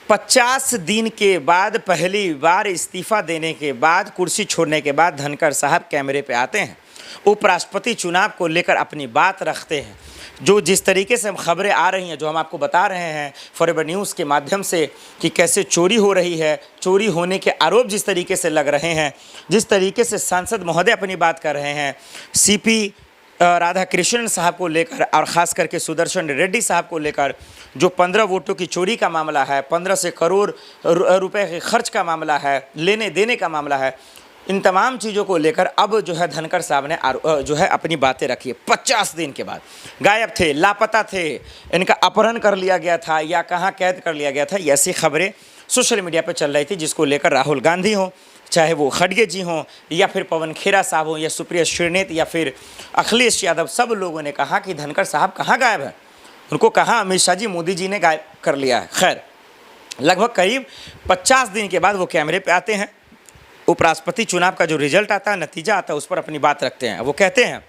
50 दिन के बाद पहली बार इस्तीफ़ा देने के बाद, कुर्सी छोड़ने के बाद धनखड़ साहब कैमरे पे आते हैं, उपराष्ट्रपति चुनाव को लेकर अपनी बात रखते हैं। जो जिस तरीके से खबरें आ रही हैं, जो हम आपको बता रहे हैं फॉरवर्ड न्यूज़ के माध्यम से कि कैसे चोरी हो रही है, चोरी होने के आरोप जिस तरीके से लग रहे हैं, जिस तरीके से सांसद महोदय अपनी बात कर रहे हैं, सीपी राधाकृष्णन साहब को लेकर और ख़ास करके सुदर्शन रेड्डी साहब को लेकर जो 15 वोटों की चोरी का मामला है, 15 से करोड़ रुपए के खर्च का मामला है, लेने देने का मामला है, इन तमाम चीज़ों को लेकर अब जो है धनखड़ साहब ने जो है अपनी बातें रखी है। 50 दिन के बाद गायब थे, लापता थे, इनका अपहरण कर लिया गया था या कहाँ कैद कर लिया गया था, ऐसी खबरें सोशल मीडिया पर चल रही थी, जिसको लेकर राहुल गांधी हो, चाहे वो खड़गे जी हों या फिर पवन खेरा साहब हों या सुप्रिया श्रीनेत या फिर अखिलेश यादव, सब लोगों ने कहा कि धनखड़ साहब कहाँ गायब हैं, उनको कहाँ अमित शाह जी, मोदी जी ने गायब कर लिया है। खैर, लगभग करीब 50 दिन के बाद वो कैमरे पे आते हैं, उपराष्ट्रपति चुनाव का जो रिजल्ट आता है, नतीजा आता है, उस पर अपनी बात रखते हैं। वो कहते हैं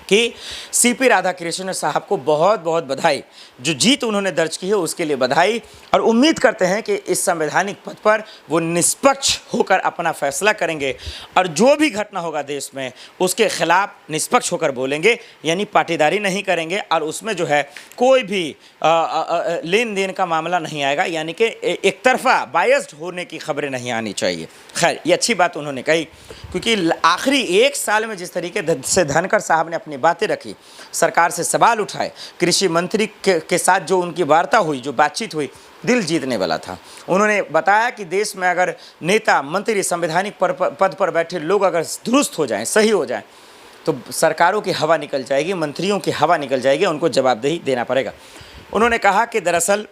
कि सीपी राधाकृष्णन साहब को बहुत बहुत बधाई, जो जीत उन्होंने दर्ज की है उसके लिए बधाई, और उम्मीद करते हैं कि इस संवैधानिक पद पर वो निष्पक्ष होकर अपना फैसला करेंगे और जो भी घटना होगा देश में उसके खिलाफ निष्पक्ष होकर बोलेंगे, यानी पाटीदारी नहीं करेंगे और उसमें जो है कोई भी लेन देन का मामला नहीं आएगा, यानी कि एक तरफा बायस्ड होने की खबरें नहीं आनी चाहिए। खैर, ये अच्छी बात उन्होंने कही, क्योंकि आखिरी 1 साल में जिस तरीके से धनखड़ साहब ने अपनी बातें रखी, सरकार से सवाल उठाए, कृषि मंत्री के साथ जो उनकी वार्ता हुई, जो बातचीत हुई, दिल जीतने वाला था। उन्होंने बताया कि देश में अगर नेता, मंत्री, संवैधानिक पद पर बैठे लोग अगर दुरुस्त हो जाएं, सही हो जाएं, तो सरकारों की हवा निकल जाएगी, मंत्रियों की हवा निकल जाएगी, उनको जवाबदेही देना पड़ेगा। उन्होंने कहा कि दरअसल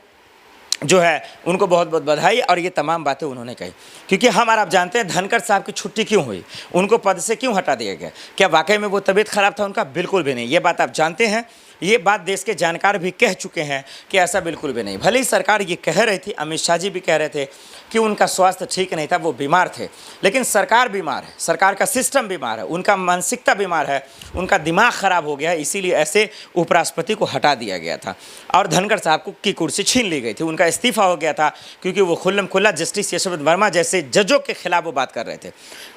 जो है उनको बहुत बहुत बधाई, और ये तमाम बातें उन्होंने कही, क्योंकि हम और आप जानते हैं धनखड़ साहब की छुट्टी क्यों हुई, उनको पद से क्यों हटा दिया गया। क्या वाकई में वो तबीयत खराब था उनका? बिल्कुल भी नहीं। ये बात आप जानते हैं, ये बात देश के जानकार भी कह चुके हैं कि ऐसा बिल्कुल भी नहीं। भले ही सरकार ये कह रही थी, अमित शाह जी भी कह रहे थे कि उनका स्वास्थ्य ठीक नहीं था, वो बीमार थे, लेकिन सरकार बीमार है, सरकार का सिस्टम बीमार है, उनका मानसिकता बीमार है, उनका दिमाग खराब हो गया है, इसीलिए ऐसे उपराष्ट्रपति को हटा दिया गया था और धनखड़ साहब की कुर्सी छीन ली गई थी, उनका इस्तीफा हो गया था, क्योंकि वो खुल्लम खुल्ला जस्टिस यशवंत वर्मा जैसे जजों के खिलाफ वो बात कर रहे थे,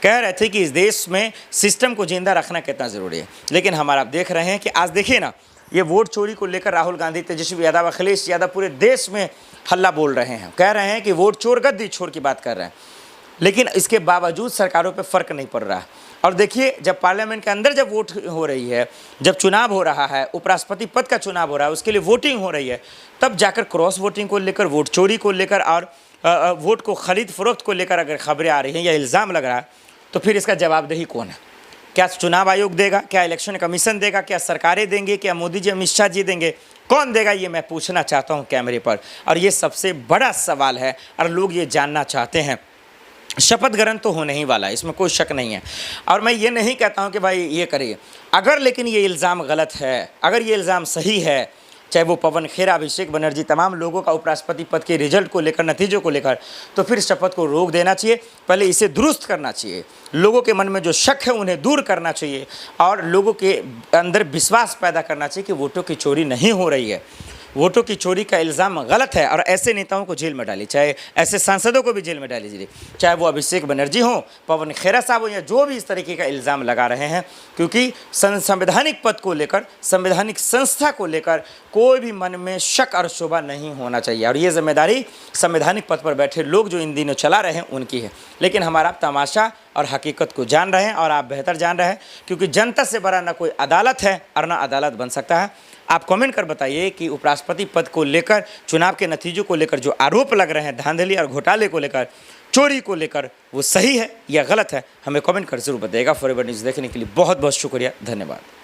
कह रहे थे कि इस देश में सिस्टम को जिंदा रखना कितना ज़रूरी है। लेकिन हमारा आप देख रहे हैं कि आज देखिए ना, ये वोट चोरी को लेकर राहुल गांधी, तेजस्वी यादव, अखिलेश यादव पूरे देश में हल्ला बोल रहे हैं, कह रहे हैं कि वोट चोर गद्दी छोड़ की बात कर रहे हैं, लेकिन इसके बावजूद सरकारों पे फ़र्क नहीं पड़ रहा है। और देखिए, जब पार्लियामेंट के अंदर जब वोट हो रही है, जब चुनाव हो रहा है, उपराष्ट्रपति पद का चुनाव हो रहा है, उसके लिए वोटिंग हो रही है, तब जाकर क्रॉस वोटिंग को लेकर, वोट चोरी को लेकर और वोट को खरीद फरोख्त को लेकर अगर खबरें आ रही हैं या इल्ज़ाम लग रहा है, तो फिर इसका जवाबदेही कौन है? क्या चुनाव आयोग देगा? क्या इलेक्शन कमीशन देगा? क्या सरकारें देंगे? क्या मोदी जी, अमित शाह जी देंगे? कौन देगा? ये मैं पूछना चाहता हूँ कैमरे पर, और ये सबसे बड़ा सवाल है और लोग ये जानना चाहते हैं। शपथ ग्रहण तो होने ही वाला है, इसमें कोई शक नहीं है, और मैं ये नहीं कहता हूँ कि भाई ये करिए, अगर लेकिन ये इल्ज़ाम गलत है, अगर ये इल्ज़ाम सही है, चाहे वो पवन खेरा, अभिषेक बनर्जी, तमाम लोगों का उपराष्ट्रपति पद के रिजल्ट को लेकर, नतीजों को लेकर, तो फिर शपथ को रोक देना चाहिए, पहले इसे दुरुस्त करना चाहिए, लोगों के मन में जो शक है उन्हें दूर करना चाहिए और लोगों के अंदर विश्वास पैदा करना चाहिए कि वोटों की चोरी नहीं हो रही है, वोटों की चोरी का इल्ज़ाम गलत है, और ऐसे नेताओं को जेल में डाली, चाहे ऐसे सांसदों को भी जेल में डाली जाए, चाहे वो अभिषेक बनर्जी हों, पवन खेरा साहब हों, या जो भी इस तरीके का इल्ज़ाम लगा रहे हैं, क्योंकि संवैधानिक पद को लेकर, संवैधानिक संस्था को लेकर कोई भी मन में शक और शोभा नहीं होना चाहिए, और ये जिम्मेदारी संवैधानिक पद पर बैठे लोग जो इन दिनों चला रहे हैं उनकी है। लेकिन हमारा तमाशा और हकीकत को जान रहे हैं, और आप बेहतर जान रहे हैं, क्योंकि जनता से बड़ा ना कोई अदालत है और ना अदालत बन सकता है। आप कमेंट कर बताइए कि उपराष्ट्रपति पद को लेकर, चुनाव के नतीजों को लेकर जो आरोप लग रहे हैं, धांधली और घोटाले को लेकर, चोरी को लेकर, वो सही है या गलत है? हमें कमेंट कर जरूर बताइएगा। फॉरवर्ड न्यूज़ देखने के लिए बहुत बहुत शुक्रिया, धन्यवाद।